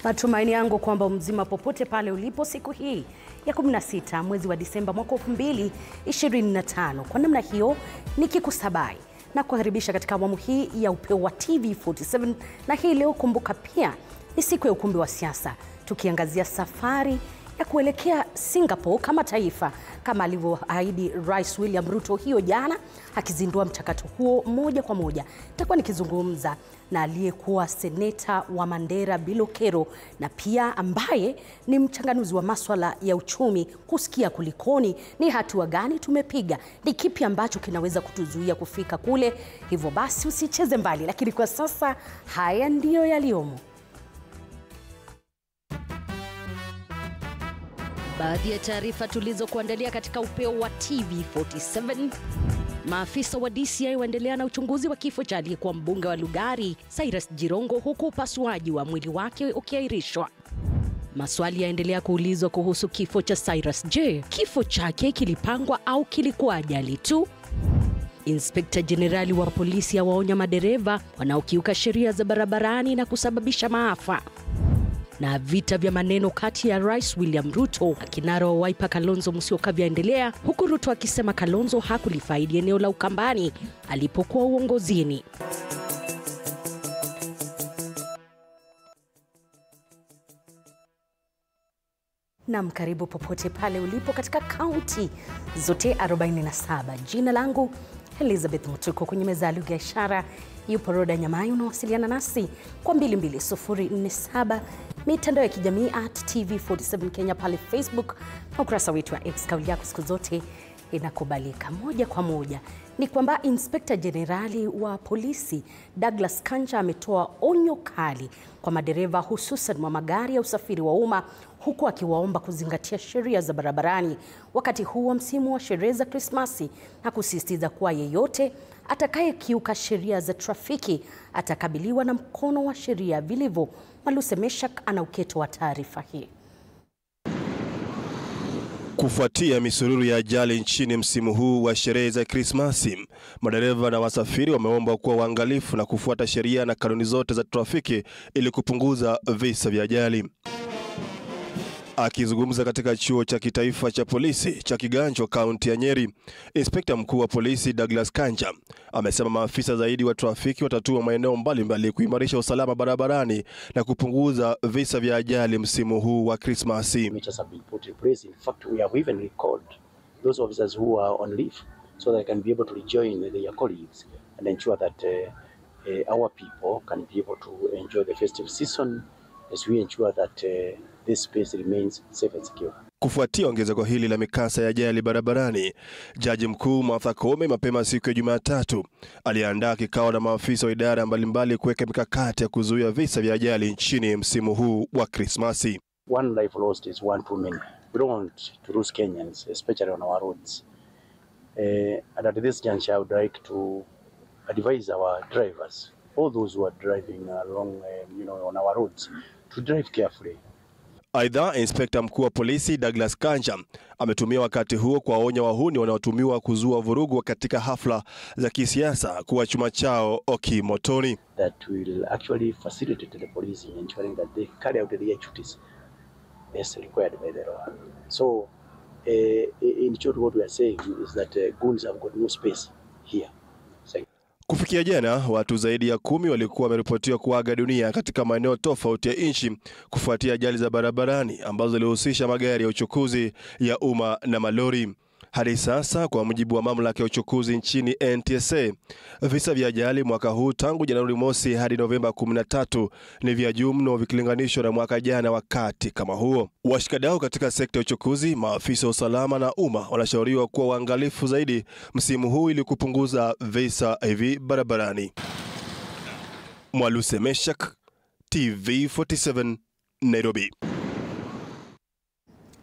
Matumaini yangu kwamba mzima popote pale ulipo siku hii ya 16 mwezi wa Disemba mwaka 2025. Kwa namna hiyo nikikusabai na kukaribisha katika awamu hii ya upeo wa TV47, na hii leo kumbuka pia ni siku ya ukumbi wa siasa, tukiangazia safari ya kuelekea Singapore kama taifa, kama alivyoahidi Rais William Ruto hiyo jana akizindua mchakato huo moja kwa moja. Nitakuwa nikizungumza na aliyekuwa seneta wa Mandera Bilokero, na pia ambaye ni mchanganuzi wa masuala ya uchumi, kusikia kulikoni, ni hatua gani tumepiga, ni kipi ambacho kinaweza kutuzuia kufika kule. Hivyo basi usicheze mbali, lakini kwa sasa haya ndiyo yaliyomo. Baadhi ya taarifa tulizokuandalia katika upeo wa TV47. Maafisa wa DCI waendelea na uchunguzi wa kifo cha aliyekuwa mbunge wa Lugari Cyrus Jirongo, huku upasuaji wa mwili wake ukiahirishwa. Maswali yaendelea kuulizwa kuhusu kifo cha Cyrus. Je, kifo chake kilipangwa au kilikuwa ajali tu? Inspekta Jenerali wa polisi awaonya madereva wanaokiuka sheria za barabarani na kusababisha maafa. Na vita vya maneno kati ya Rais William Ruto na kinara wa Wiper Kalonzo Musyoka vyaendelea, huku Ruto akisema Kalonzo hakulifaidi eneo la Ukambani alipokuwa uongozini. Naam, karibu popote pale ulipo katika kaunti zote 47. Jina langu Elizabeth Mutuko, kwenye meza ya lugha ya ishara yupo Roda Nyamayo. Unawasiliana nasi kwa 22047, mitandao ya kijamii @TV47 Kenya pale Facebook, na ukurasa wetu wa X. Kauli yako siku zote inakubalika. Moja kwa moja ni kwamba Inspekta Jenerali wa polisi Douglas Kanja ametoa onyo kali kwa madereva hususan wa magari ya usafiri wa umma, huku akiwaomba kuzingatia sheria za barabarani wakati huu wa msimu wa sherehe za Krismasi, na kusisitiza kuwa yeyote atakayekiuka sheria za trafiki atakabiliwa na mkono wa sheria vilivyo. Maluse Meshak ana uketo wa taarifa hii. Kufuatia misururu ya ajali nchini msimu huu wa sherehe za Krismasi, madereva na wasafiri wameomba kuwa waangalifu na kufuata sheria na kanuni zote za trafiki ili kupunguza visa vya ajali. Akizungumza katika chuo cha kitaifa cha polisi cha Kiganjo, kaunti ya Nyeri, Inspekta mkuu wa polisi Douglas Kanja amesema maafisa zaidi wa trafiki watatua maeneo mbalimbali kuimarisha usalama barabarani na kupunguza visa vya ajali msimu huu wa Krismasi. In fact, we have even recalled those officers who are on leave so that they can be able to rejoin their colleagues and ensure that our people can be able to enjoy the festive season as we ensure that this space remains safe and secure. Kufuatia ongezeko hili la mikasa ya ajali barabarani, Jaji Mkuu Martha Koome mapema siku ya Jumatatu aliandaa kikao na maafisa wa idara mbalimbali kuweka mikakati ya kuzuia visa vya ajali nchini msimu huu wa Krismasi. One life lost is one too many. We don't want to lose Kenyans, especially on our roads. And at this juncture, I would like to advise our drivers, all those who are driving along, on our roads, to drive carefully. Aidha, Inspekta mkuu wa polisi Douglas Kanja ametumia wakati huo kuwaonya wahuni wanaotumiwa kuzua vurugu katika hafla za kisiasa kuwa chuma chao okimotoni. That will actually facilitate the police in ensuring that they carry out their duties as required by the law. So, in short, what we are saying is that goons have got no space here. Kufikia jana, watu zaidi ya 10 walikuwa wameripotiwa kuaga dunia katika maeneo tofauti ya nchi kufuatia ajali za barabarani ambazo zilihusisha magari ya uchukuzi ya umma na malori. Hadi sasa, kwa mujibu wa mamlaka ya uchukuzi nchini NTSA, visa vya ajali mwaka huu tangu Januari mosi hadi Novemba 13 ni vya juu mno vikilinganishwa na mwaka jana wakati kama huo. Washikadau katika sekta ya uchukuzi, maafisa wa usalama na umma wanashauriwa kuwa waangalifu zaidi msimu huu ili kupunguza visa hivi barabarani. Maluse Meshak, TV47, Nairobi.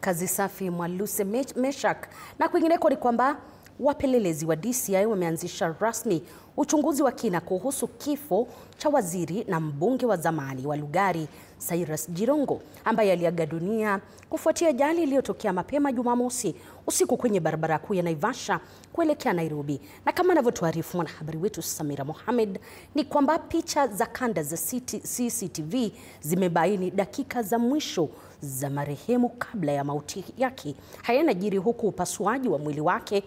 Kazi safi Maluse Meshak. Na kwingineko ni kwamba wapelelezi wa DCI wameanzisha rasmi uchunguzi wa kina kuhusu kifo cha waziri na mbunge wa zamani wa Lugari Cyrus Jirongo ambaye aliaga dunia kufuatia ajali iliyotokea mapema Jumamosi usiku kwenye barabara kuu ya Naivasha kuelekea Nairobi. Na kama anavyotuarifu mwanahabari wetu Samira Mohamed, ni kwamba picha za kanda za CCTV zimebaini dakika za mwisho za marehemu kabla ya mauti yake. Haya yanajiri huku upasuaji wa mwili wake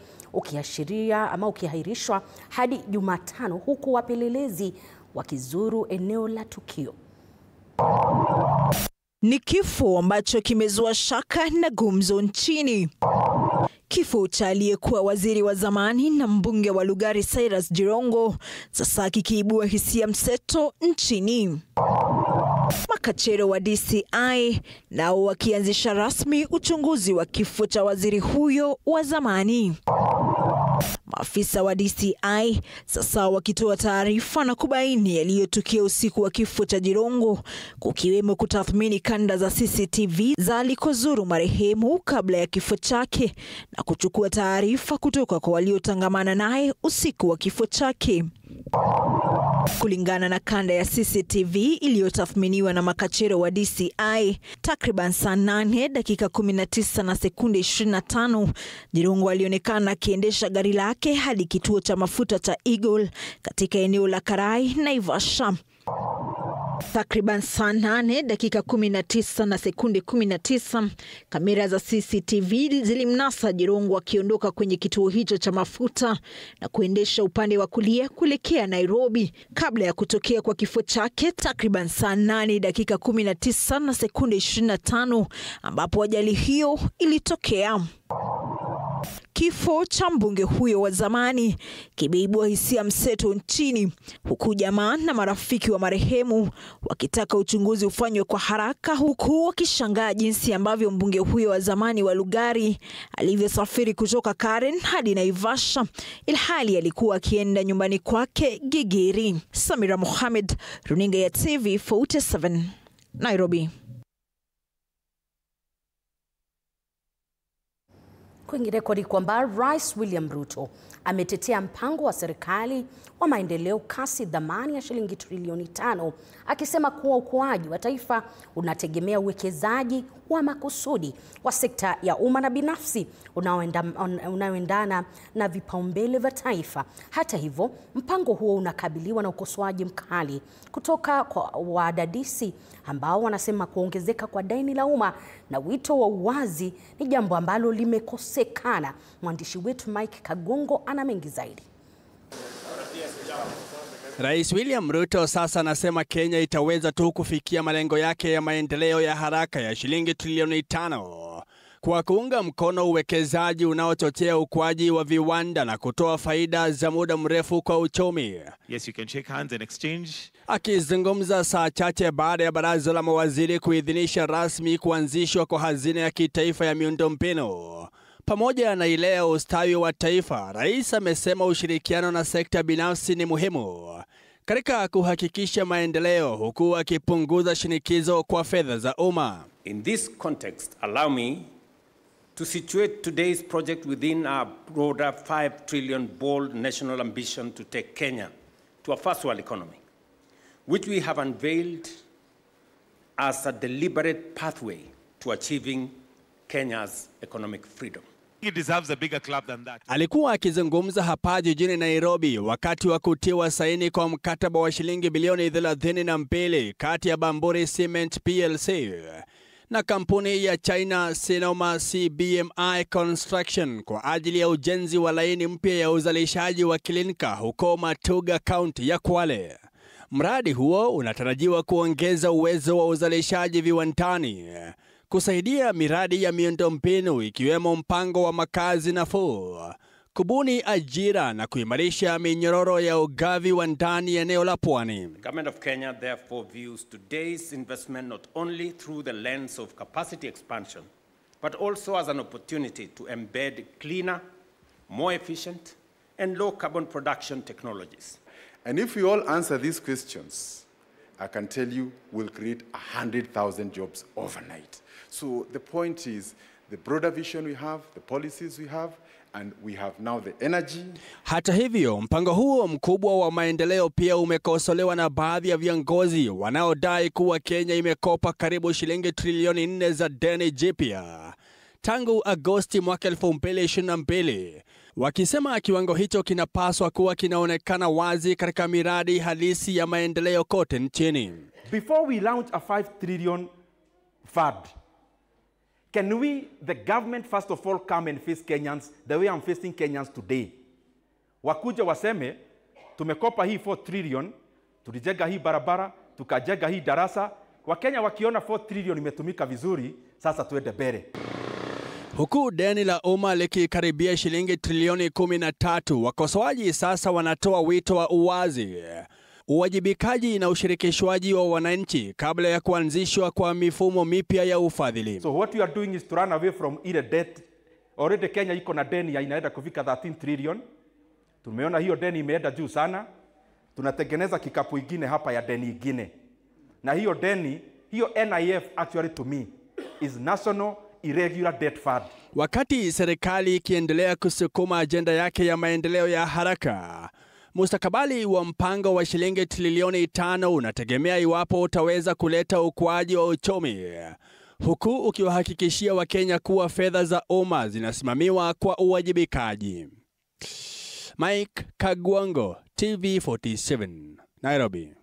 ukiahirishwa hadi Jumatano, huku wapelelezi wakizuru eneo la tukio. Ni kifo ambacho kimezua shaka na gumzo nchini. Kifo cha aliyekuwa waziri wa zamani na mbunge wa Lugari Cyrus Jirongo sasa kikiibua hisia mseto nchini. Makachero wa DCI nao wakianzisha rasmi uchunguzi wa kifo cha waziri huyo wa zamani. Maafisa wa DCI sasa wakitoa taarifa na kubaini yaliyotukia usiku wa kifo cha Jirongo, kukiwemo kutathmini kanda za CCTV za alikozuru marehemu kabla ya kifo chake na kuchukua taarifa kutoka kwa waliotangamana naye usiku wa kifo chake. Kulingana na kanda ya CCTV iliyotathminiwa na makachero wa DCI, takriban saa 8 dakika 19 na sekunde 25, Jirongo alionekana akiendesha gari lake hadi kituo cha mafuta cha Eagle katika eneo la Karai, Naivasha. Takriban saa 8 dakika 19 na sekunde 19, kamera za CCTV zilimnasa Jirongo akiondoka kwenye kituo hicho cha mafuta na kuendesha upande wa kulia kuelekea Nairobi kabla ya kutokea kwa kifo chake takriban saa 8 dakika 19 na sekunde 25, ambapo ajali hiyo ilitokea. Kifo cha mbunge huyo wa zamani kimeibua hisia mseto nchini, huku jamaa na marafiki wa marehemu wakitaka uchunguzi ufanywe kwa haraka, huku wakishangaa jinsi ambavyo mbunge huyo wa zamani wa Lugari alivyosafiri kutoka Karen hadi Naivasha ilhali alikuwa akienda nyumbani kwake Gigiri. Samira Mohamed, runinga ya TV47, Nairobi. Kwingineko ni kwamba Rais William Ruto ametetea mpango wa serikali wa maendeleo kasi dhamani ya shilingi trilioni 5, akisema kuwa ukuaji wa taifa unategemea uwekezaji wa makusudi wa sekta ya umma na binafsi unaoendana na vipaumbele vya taifa. Hata hivyo, mpango huo unakabiliwa na ukosoaji mkali kutoka kwa wadadisi ambao wanasema kuongezeka kwa deni la umma na wito wa uwazi ni jambo ambalo limekosekana. Mwandishi wetu Mike Kagongo ana mengi zaidi. Rais William Ruto sasa anasema Kenya itaweza tu kufikia malengo yake ya maendeleo ya haraka ya shilingi trilioni 5 kwa kuunga mkono uwekezaji unaochochea ukuaji wa viwanda na kutoa faida za muda mrefu kwa uchumi. Yes, you can shake hands and exchange. Akizungumza saa chache baada ya baraza la mawaziri kuidhinisha rasmi kuanzishwa kwa hazina ya kitaifa ya miundombinu pamoja na ile ya ustawi wa taifa, rais amesema ushirikiano na sekta binafsi ni muhimu katika kuhakikisha maendeleo, huku akipunguza shinikizo kwa fedha za umma. In this context, allow me to situate today's project within our broader 5 trillion bold national ambition to take Kenya to a first world economy, which we have unveiled as a deliberate pathway to achieving Kenya's economic freedom. He deserves a bigger clap than that. Alikuwa akizungumza hapa jijini Nairobi wakati wa kutiwa saini kwa mkataba wa shilingi bilioni 32 kati ya Bamburi Cement PLC na kampuni ya China Sinoma CBMI Construction kwa ajili ya ujenzi wa laini mpya ya uzalishaji wa Kilinka huko Matuga County ya Kwale. Mradi huo unatarajiwa kuongeza uwezo wa uzalishaji viwandani, kusaidia miradi ya miundombinu ikiwemo mpango wa makazi nafuu, kubuni ajira na kuimarisha minyororo ya ugavi wa ndani ya eneo la pwani. The Government of Kenya therefore views today's investment not only through the lens of capacity expansion, but also as an opportunity to embed cleaner, more efficient, and low carbon production technologies. And if we all answer these questions, I can tell you we'll create 100,000 jobs overnight. So the point is, the broader vision we have, the policies we have, and we have now the energy. Hata hivyo, mpango huo mkubwa wa maendeleo pia umekosolewa na baadhi ya viongozi wanaodai kuwa Kenya imekopa karibu shilingi trilioni 4 za deni jipya tangu Agosti mwaka 2022, wakisema kiwango hicho kinapaswa kuwa kinaonekana wazi katika miradi halisi ya maendeleo kote nchini. Before we launch a 5 trillion fund, can we, the government, first of all, come and face Kenyans the way I'm facing Kenyans today? Wakuja waseme, tumekopa hii 4 trillion, tulijenga hii barabara, tukajenga hii darasa. Wakenya wakiona 4 trillion imetumika vizuri, sasa tuende mbele. Huku deni la umma likikaribia shilingi trilioni 13, wakosoaji sasa wanatoa wito wa uwazi, uwajibikaji na ushirikishwaji wa wananchi kabla ya kuanzishwa kwa mifumo mipya ya ufadhili. So what we are doing is to run away from ile debt. Already Kenya iko na deni ya inaenda kufika 13 trillion. Tumeona hiyo deni imeenda juu sana. Tunatengeneza kikapu ingine hapa ya deni ingine. Na hiyo deni, hiyo NIF actually to me is National Irregular Debt Fund. Wakati serikali ikiendelea kusukuma ajenda yake ya maendeleo ya haraka, mustakabali wa mpango wa shilingi trilioni 5 unategemea iwapo utaweza kuleta ukuaji wa uchumi, huku ukiwahakikishia Wakenya kuwa fedha za umma zinasimamiwa kwa uwajibikaji. Mike Kagwango, TV47, Nairobi.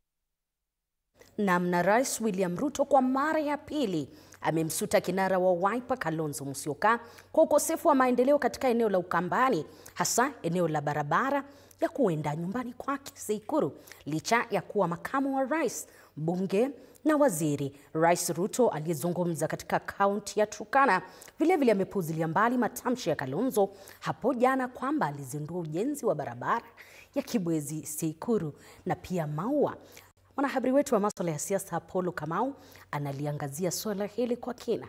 Na Rais William Ruto kwa mara ya pili amemsuta kinara wa Wiper Kalonzo Musyoka kwa ukosefu wa maendeleo katika eneo la Ukambani, hasa eneo la barabara ya kuenda nyumbani kwake Seikuru, licha ya kuwa makamu wa rais, bunge na waziri. Rais Ruto aliyezungumza katika kaunti ya Turkana vilevile amepuuzilia mbali matamshi ya Kalonzo hapo jana kwamba alizindua ujenzi wa barabara ya Kibwezi Seikuru na pia Maua. Mwanahabari wetu wa masuala ya siasa Apollo Kamau analiangazia swala hili kwa kina.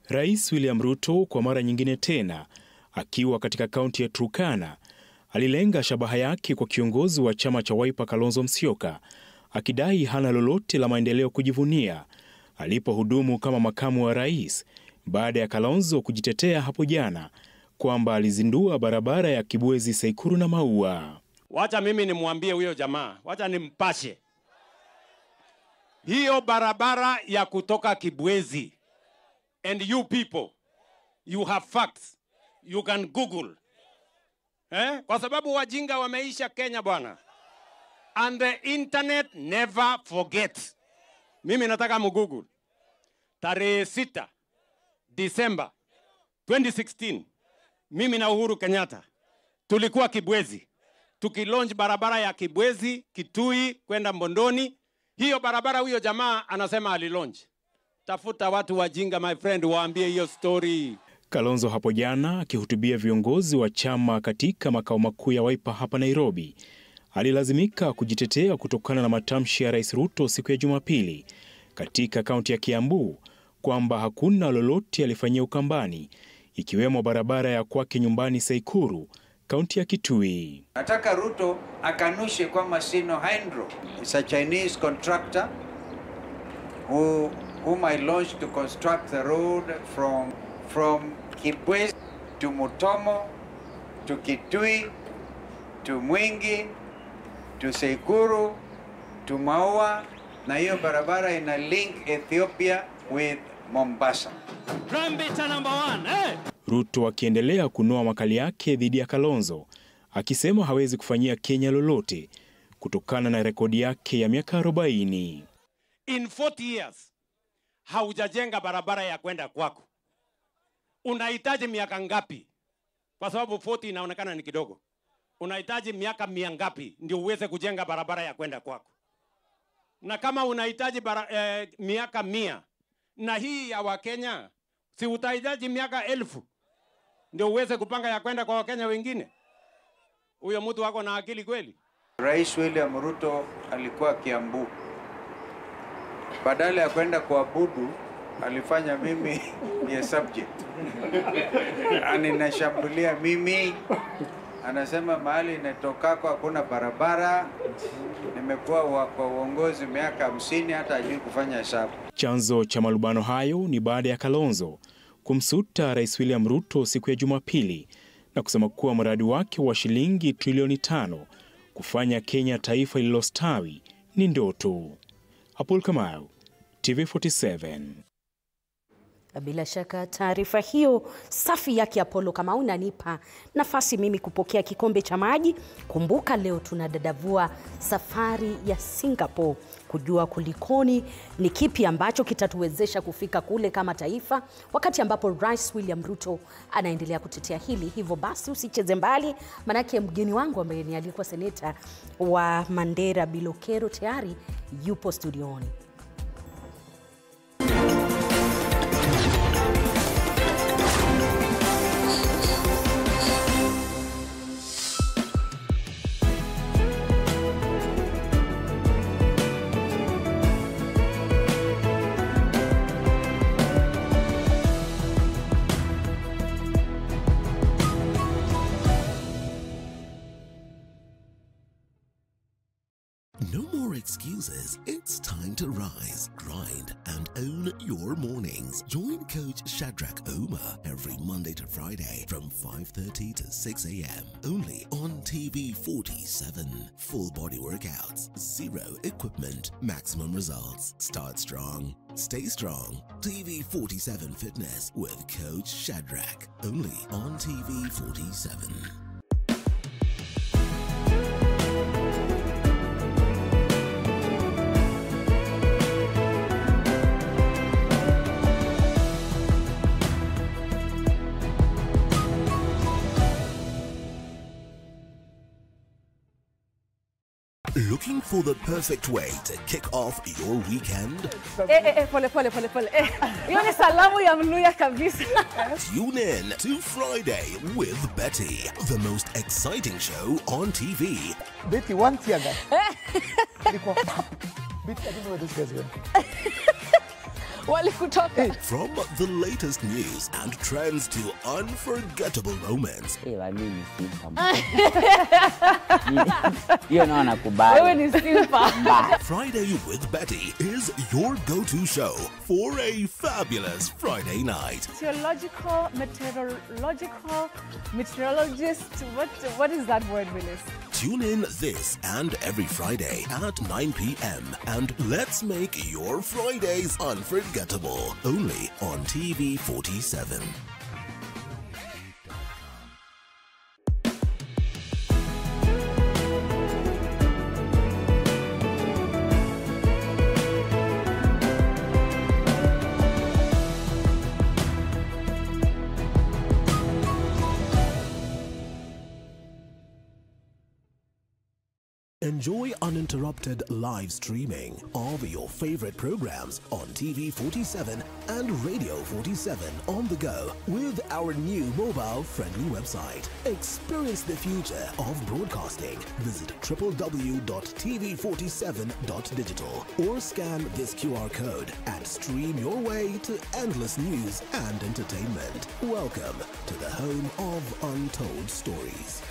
Rais William Ruto kwa mara nyingine tena akiwa katika kaunti ya Turkana alilenga shabaha yake kwa kiongozi wa chama cha Wiper Kalonzo Musyoka, akidai hana lolote la maendeleo kujivunia alipohudumu kama makamu wa rais, baada ya Kalonzo kujitetea hapo jana kwamba alizindua barabara ya Kibwezi Seikuru na Maua. Wacha mimi nimwambie huyo jamaa, wacha nimpashe. Hiyo barabara ya kutoka Kibwezi, and you people, you have facts, you can Google. Kwa sababu wajinga wameisha Kenya bwana. And the internet never forgets. Mimi nataka mgoogle. Tarehe 6 December 2016, mimi na Uhuru Kenyatta tulikuwa Kibwezi, tukilaunch barabara ya Kibwezi Kitui kwenda Mbondoni. Hiyo barabara huyo jamaa anasema alilaunch. Tafuta watu wajinga my friend, waambie hiyo story. Kalonzo hapo jana akihutubia viongozi wa chama katika makao makuu ya Wiper hapa Nairobi alilazimika kujitetea kutokana na matamshi ya Rais Ruto siku ya Jumapili katika kaunti ya Kiambu kwamba hakuna lolote alifanyia Ukambani, ikiwemo barabara ya kwake nyumbani Seikuru, kaunti ya Kitui. Nataka Ruto akanushe kwamba Sino Hydro is a Chinese contractor whom I launched to construct the road from Kibwezi to Mutomo to Kitui to Mwingi to Seikuru to Maua, na hiyo barabara ina link Ethiopia with Mombasa. Number 1, Ruto akiendelea kunoa makali yake dhidi ya Kalonzo, akisema hawezi kufanyia Kenya lolote kutokana na rekodi yake ya miaka 40. In 40 years haujajenga barabara ya kwenda kwako. Unahitaji miaka ngapi? Kwa sababu 40 inaonekana ni kidogo. Unahitaji miaka 100 ngapi ndio uweze kujenga barabara ya kwenda kwako? Na kama unahitaji miaka 100 na hii ya Wakenya, si utahitaji miaka 1000 ndio uweze kupanga ya kwenda kwa Wakenya wengine? Huyo mtu wako na akili kweli? Rais William Ruto alikuwa Kiambu. Badala ya kwenda kuabudu, alifanya mimi ni subject. Aninashambulia mimi. Anasema mahali inatokako hakuna barabara. Nimekuwa kwa uongozi miaka 50 hata hajui kufanya hesabu. Chanzo cha malubano hayo ni baada ya Kalonzo kumsuta Rais William Ruto siku ya Jumapili na kusema kuwa mradi wake wa shilingi trilioni 5 kufanya Kenya taifa lililostawi ni ndoto. Apol Kamau, TV47. Bila shaka taarifa hiyo safi yake Apollo Kamau inanipa nafasi mimi kupokea kikombe cha maji. Kumbuka leo tunadadavua safari ya Singapore, kujua kulikoni, ni kipi ambacho kitatuwezesha kufika kule kama taifa, wakati ambapo Rais William Ruto anaendelea kutetea hili. Hivyo basi usicheze mbali, manake mgeni wangu ambaye ni alikuwa seneta wa Mandera Bilokero tayari yupo studioni. No more excuses. It's time to rise, grind, and own your mornings. Join Coach Shadrach Omar every Monday to Friday from 5:30 to 6 a.m. only on TV47. Full body workouts, zero equipment, maximum results. Start strong, stay strong. TV47 Fitness with Coach Shadrach only on TV47. Looking for the perfect way to kick off your weekend? Pole. Hiyo ni salamu ya Mluya kabisa. Tune in to Friday with Betty, the most exciting show on TV. Betty, one tear gas. Betty, I don't know where this guy's going. From the latest news and trends to unforgettable moments. Friday with Betty is your go-to show for a fabulous Friday night. Theological, meteorologist. What is that word, Willis? Tune in this and every Friday at 9 p.m. and let's make your Fridays unforgettable. Only on TV47. Enjoy uninterrupted live streaming of your favorite programs on TV47 and Radio 47 on the go with our new mobile-friendly website. Experience the future of broadcasting. Visit www.tv47.digital or scan this QR code and stream your way to endless news and entertainment. Welcome to the home of untold stories.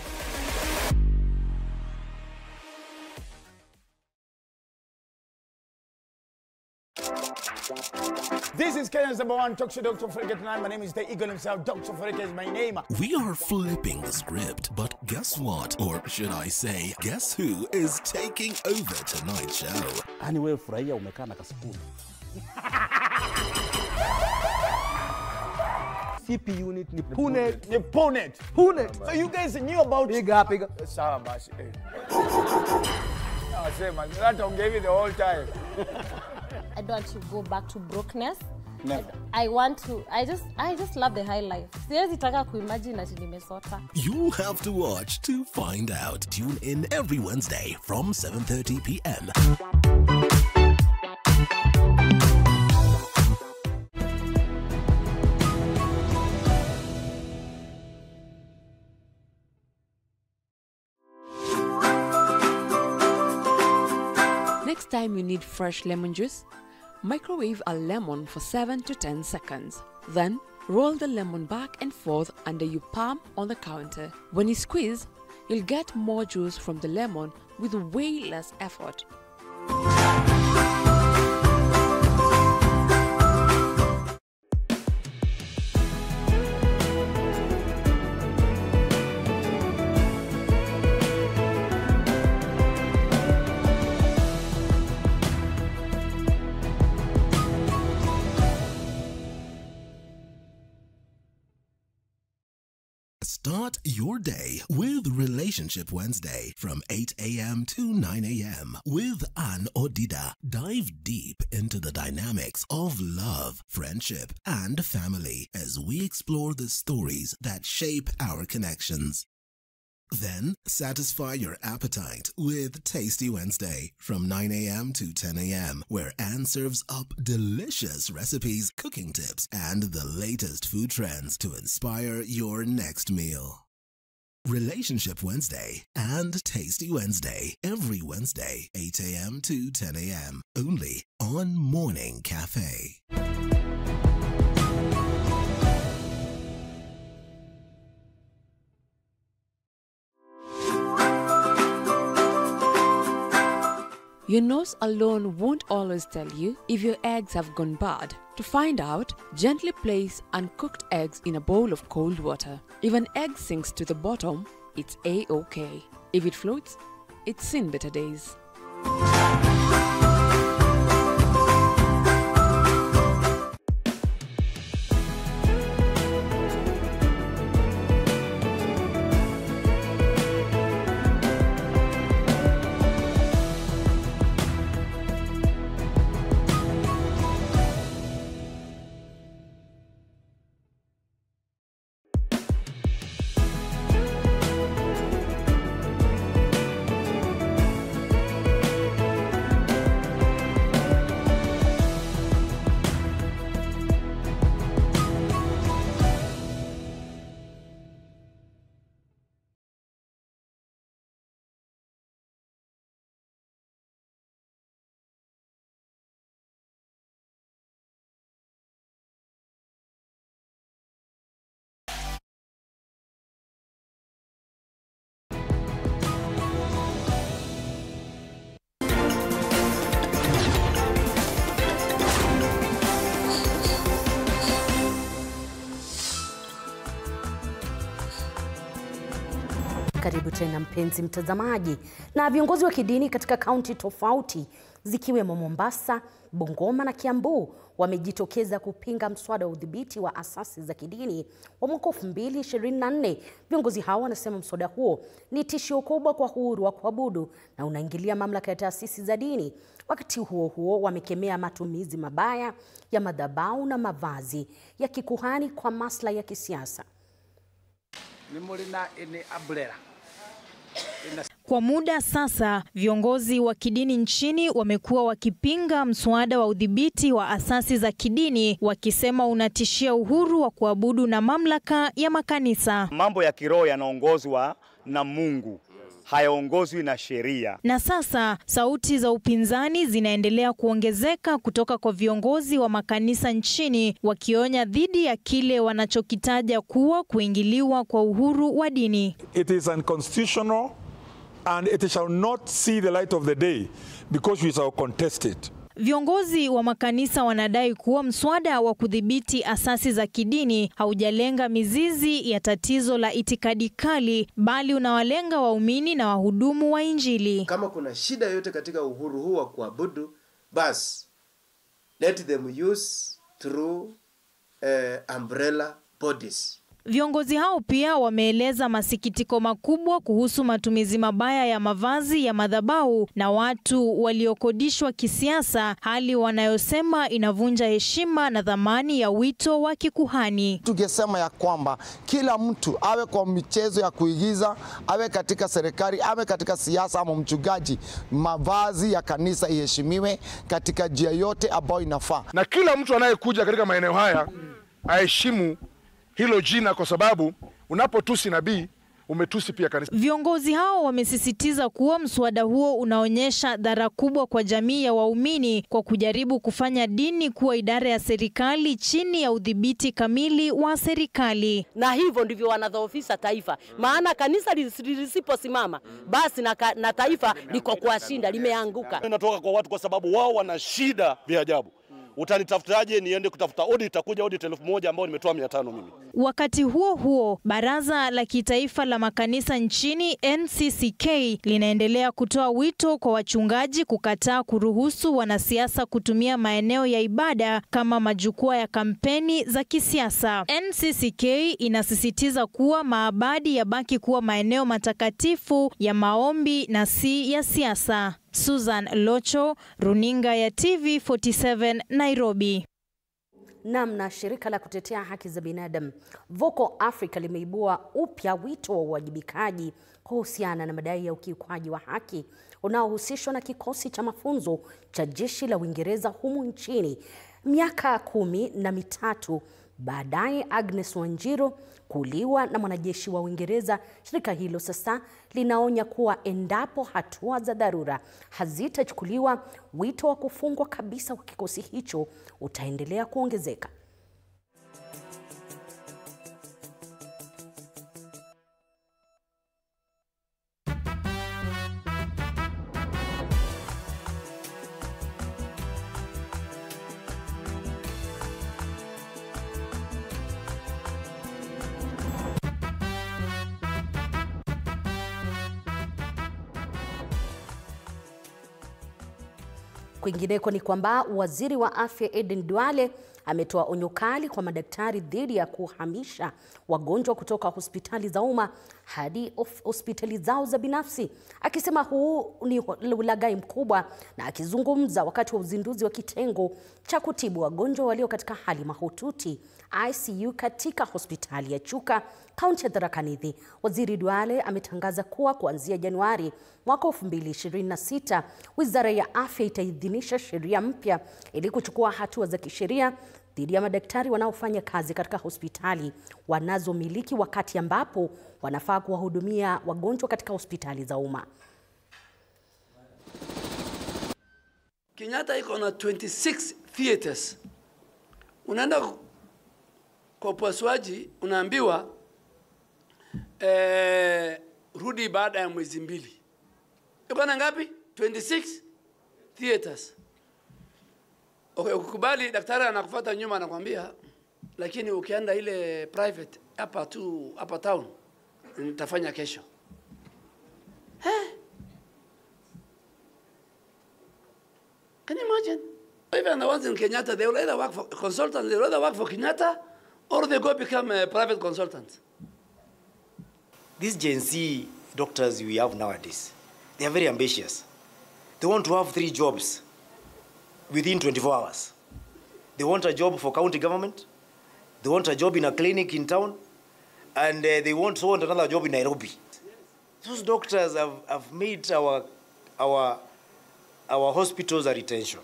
This is Kenya's #1 talk show, Dr. Fareke tonight. My name is the Eagle himself. Dr. Fareke is my name. We are flipping the script, but guess what? Or should I say, guess who is taking over tonight's show? Anyway, furahia umekaa na kasukuma. CP unit ni Punet. So you guys knew about Piga. Sawa basi. Sema, that I'm giving the whole time. I don't want to go back to brokenness. Never. I just love the high life. Siwezi taka kuimagine ati nimesota. You'll have to watch to find out. Tune in every Wednesday from 7:30 p.m. Next time you need fresh lemon juice, microwave a lemon for 7 to 10 seconds. Then roll the lemon back and forth under your palm on the counter. When you squeeze, you'll get more juice from the lemon with way less effort. Start your day with Relationship Wednesday from 8 a.m. to 9 a.m. with Ann Odida. Dive deep into the dynamics of love, friendship, and family as we explore the stories that shape our connections. Then, satisfy your appetite with Tasty Wednesday from 9 a.m. to 10 a.m., where Anne serves up delicious recipes, cooking tips, and the latest food trends to inspire your next meal. Relationship Wednesday and Tasty Wednesday, every Wednesday, 8 a.m. to 10 a.m., only on Morning Cafe. Your nose alone won't always tell you if your eggs have gone bad. To find out, gently place uncooked eggs in a bowl of cold water. If an egg sinks to the bottom, it's A-OK. If it floats, it's seen better days. Karibu tena mpenzi mtazamaji. Na viongozi wa kidini katika kaunti tofauti zikiwemo Mombasa, Bungoma na Kiambu wamejitokeza kupinga mswada wa udhibiti wa asasi za kidini wa mwaka 2024. Viongozi hao wanasema mswada huo ni tishio kubwa kwa uhuru wa kuabudu na unaingilia mamlaka ya taasisi za dini. Wakati huo huo, wamekemea matumizi mabaya ya madhabahu na mavazi ya kikuhani kwa maslahi ya kisiasa. Kwa muda sasa, viongozi wa kidini nchini wamekuwa wakipinga mswada wa udhibiti wa asasi za kidini, wakisema unatishia uhuru wa kuabudu na mamlaka ya makanisa. Mambo ya kiroho yanaongozwa na Mungu, hayaongozwi na sheria. Na sasa sauti za upinzani zinaendelea kuongezeka kutoka kwa viongozi wa makanisa nchini, wakionya dhidi ya kile wanachokitaja kuwa kuingiliwa kwa uhuru wa dini. It is unconstitutional and it shall not see the light of the day because we shall contest it. Viongozi wa makanisa wanadai kuwa mswada wa kudhibiti asasi za kidini haujalenga mizizi ya tatizo la itikadi kali, bali unawalenga waumini na wahudumu wa Injili. Kama kuna shida yote katika uhuru huu wa kuabudu, basi let them use through umbrella bodies. Viongozi hao pia wameeleza masikitiko makubwa kuhusu matumizi mabaya ya mavazi ya madhabahu na watu waliokodishwa kisiasa, hali wanayosema inavunja heshima na dhamani ya wito wa kikuhani. Tungesema ya kwamba kila mtu awe kwa michezo ya kuigiza, awe katika serikali, awe katika siasa ama mchungaji, mavazi ya kanisa iheshimiwe katika njia yote ambayo inafaa. Na kila mtu anayekuja katika maeneo haya aheshimu hilo jina, kwa sababu unapotusi nabii umetusi pia kanisa. Viongozi hao wamesisitiza kuwa mswada huo unaonyesha dhara kubwa kwa jamii ya waumini kwa kujaribu kufanya dini kuwa idara ya serikali chini ya udhibiti kamili wa serikali. Na hivyo ndivyo wanadhoofisha taifa. Maana kanisa lisiposimama, basi na taifa liko kwa shinda, limeanguka. Inatoka kwa watu kwa sababu wao wana shida vya ajabu. utanitafutaje niende kutafuta audit? Itakuja audit 1000 ambao nimetoa 500 mimi. Wakati huo huo, Baraza la Kitaifa la Makanisa nchini NCCK linaendelea kutoa wito kwa wachungaji kukataa kuruhusu wanasiasa kutumia maeneo ya ibada kama majukwaa ya kampeni za kisiasa. NCCK inasisitiza kuwa maabadi yabaki kuwa maeneo matakatifu ya maombi na si ya siasa. Susan Locho, Runinga ya TV47, Nairobi. Na shirika la kutetea haki za binadamu Vocal Africa limeibua upya wito wa uwajibikaji kuhusiana na madai ya ukiukwaji wa haki unaohusishwa na kikosi cha mafunzo cha jeshi la Uingereza humu nchini. Miaka 13 baadaye Agnes Wanjiru kuuliwa na mwanajeshi wa Uingereza, shirika hilo sasa linaonya kuwa endapo hatua za dharura hazitachukuliwa, wito wa kufungwa kabisa kwa kikosi hicho utaendelea kuongezeka. Kwingineko ni kwamba waziri wa afya Aden Duale ametoa onyo kali kwa madaktari dhidi ya kuhamisha wagonjwa kutoka hospitali za umma hadi hospitali zao za binafsi, akisema huu ni ulaghai mkubwa. Na akizungumza wakati wa uzinduzi wa kitengo cha kutibu wagonjwa walio katika hali mahututi ICU katika hospitali ya Chuka, kaunti ya Tharaka Nithi, waziri Duale ametangaza kuwa kuanzia Januari mwaka 2026 wizara ya afya itaidhinisha sheria mpya ili kuchukua hatua za kisheria dhidi ya madaktari wanaofanya kazi katika hospitali wanazomiliki wakati ambapo wanafaa kuwahudumia wagonjwa katika hospitali za umma. Kenyatta iko na 26 theaters. Unaenda kwa upasuaji unaambiwa rudi baada ya mwezi 2. Iko na ngapi? 26 theaters. Okay, ukikubali daktari anakufuata nyuma anakuambia, lakini ukienda ile private hapa town nitafanya kesho. Can you imagine? Even the ones in Kenyatta, they will either work for consultants, they will either work for Kenyatta or they go become private consultants. These Gen Z doctors we have nowadays, they are very ambitious. They want to have 3 jobs within 24 hours. They want a job for county government, they want a job in a clinic in town, and they want another job in Nairobi. Those doctors have made our hospitals a retention,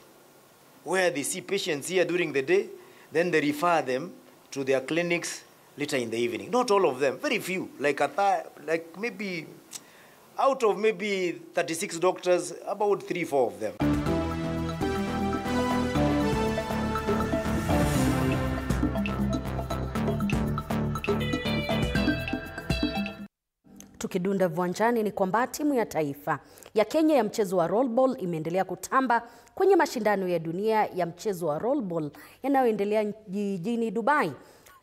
where they see patients here during the day, then they refer them to their clinics later in the evening. Not all of them, very few, like maybe out of maybe 36 doctors, about 3-4 of them. Tukidunda viwanjani ni kwamba timu ya taifa ya Kenya ya mchezo wa rollball imeendelea kutamba kwenye mashindano ya dunia ya mchezo wa rollball yanayoendelea jijini Dubai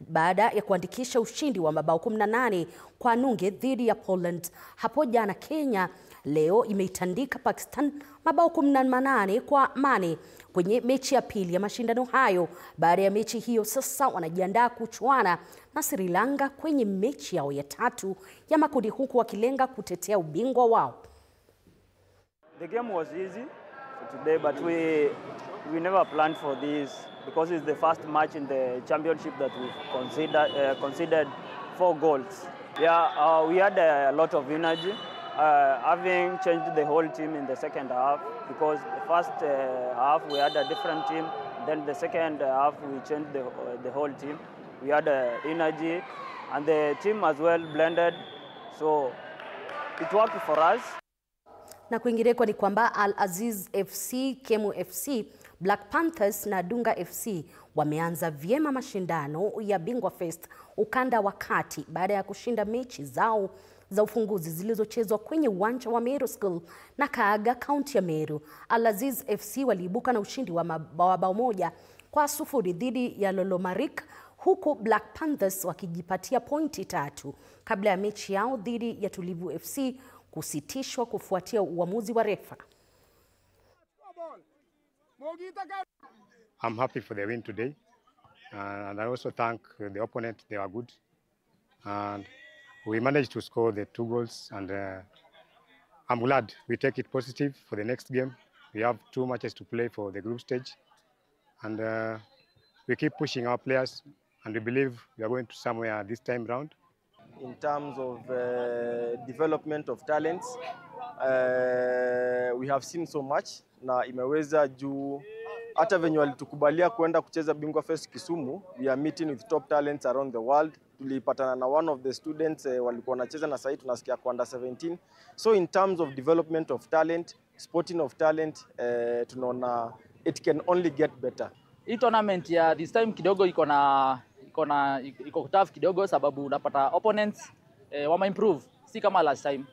baada ya kuandikisha ushindi wa mabao 18 kwa nunge dhidi ya Poland. Hapo jana Kenya leo imeitandika Pakistan mabao 18 kwa mane kwenye mechi ya pili ya mashindano hayo. Baada ya mechi hiyo sasa wanajiandaa kuchuana na Sri Lanka kwenye mechi yao ya 3 ya makundi, huku wakilenga kutetea ubingwa wao. The game was easy for today, but we never planned for this because it's the first match in the championship that we've considered 4 goals. Yeah, we had a lot of energy, having changed the whole team in the second half, because the first half we had a different team, then the second half we changed the whole team. We had energy and the team as well blended, so it worked for us. Na kwingineko ni kwamba Al Aziz FC, Kemu FC, Black Panthers na Dunga FC wameanza vyema mashindano ya Bingwa Fest ukanda wa kati baada ya kushinda mechi zao za ufunguzi zilizochezwa kwenye uwanja wa Meru School na Kaaga, kaunti ya Meru. Al Aziz FC waliibuka na ushindi wa bao 1 kwa 0 dhidi ya Lolomarik, huku Black Panthers wakijipatia pointi 3 kabla ya mechi yao dhidi ya Tulivu FC kusitishwa kufuatia uamuzi wa refa. I'm happy for the win today, and I also thank the opponent. They were good, and we managed to score the 2 goals, and I'm glad we take it positive for the next game. We have 2 matches to play for the group stage, and we keep pushing our players, and we believe we are going to somewhere this time round. In terms of development of talents, we have seen so much, na imeweza juu hata venye walitukubalia kwenda kucheza Bingwa Fest Kisumu. We are meeting with top talents around the world. Tulipatana na one of the students walikuwa wanacheza na sasa tunasikia kwa under 17. So in terms of development of talent, sporting of talent, tunaona it can only get better. Hii tournament ya this time kidogo iko tough kidogo, sababu unapata opponents wame improve, si kama last time.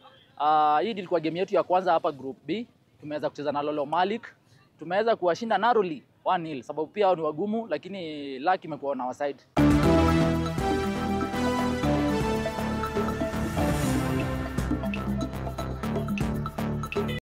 Hii ilikuwa game yetu ya kwanza hapa group B. Tumeweza kucheza na Lolomarik, tumeweza kuwashinda narrowly 1-0, sababu pia ni wagumu, lakini luck imekuwa on our side.